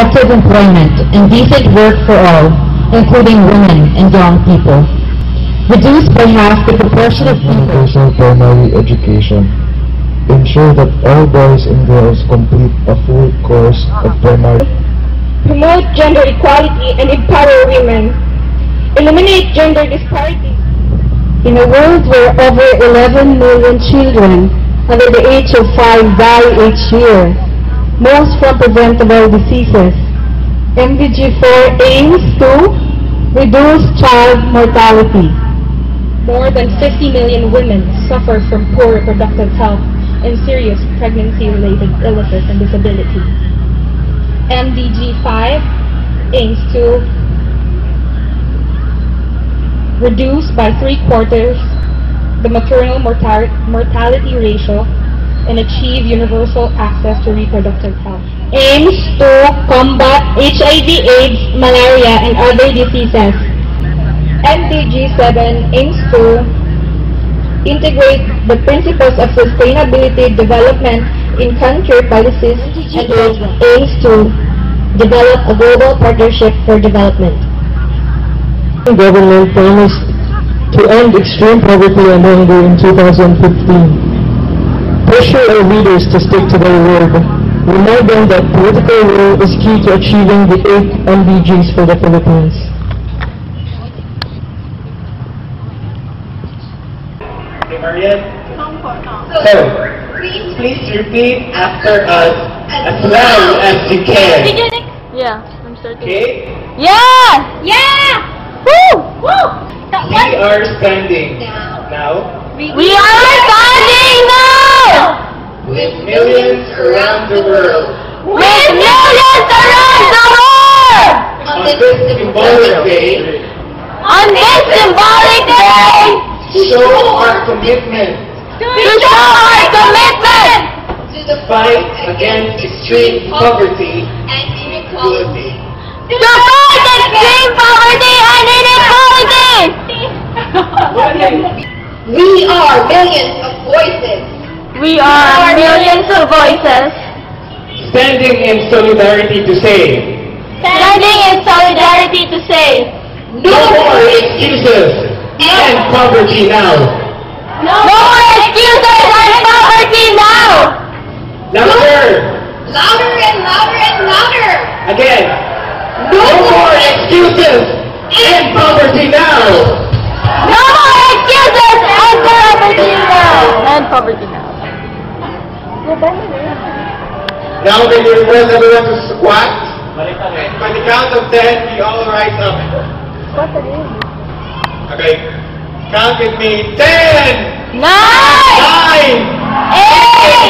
effective employment, and decent work for all, including women and young people. Reduce by half the proportion of people. Universal primary education. Ensure that all boys and girls complete a full course of primary. Promote gender equality and empower women. Eliminate gender disparities. In a world where over 11 million children under the age of 5 die each year, most from preventable diseases, MDG 4 aims to reduce child mortality. More than 50 million women suffer from poor reproductive health and serious pregnancy-related illnesses and disability. MDG 5 aims to reduce by 3/4 the maternal mortality ratio and achieve universal access to reproductive health. Aims to combat HIV/AIDS, malaria, and other diseases. MDG 7 aims to integrate the principles of sustainability development in country policies And aims to develop a global partnership for development. The government promised to end extreme poverty and hunger in 2015. Pressure our leaders to stick to their word. Remind them that political will is key to achieving the 8 MDGs for the Philippines. Okay, Mariette. So, please repeat after us as loud as you can. Yeah, I'm starting. Okay? Yeah! Yeah! Woo! Woo! We are standing now We are standing now! with millions around the world With millions around the world! on this symbolic day On this symbolic day! to show our commitment To show our commitment! to the fight against extreme poverty and inequality. To fight extreme poverty and inequality! We are millions of voices. We are millions of voices Standing in solidarity to say, standing in solidarity to say, no more excuses and poverty now. no more excuses and poverty now! Louder! Louder and louder and louder. Again! No more excuses and poverty now! No more excuses and poverty now! And poverty now. Now may we request everyone to squat. And by the count of 10, we all rise up. Okay. Count with me. 10! 9! 9! 8!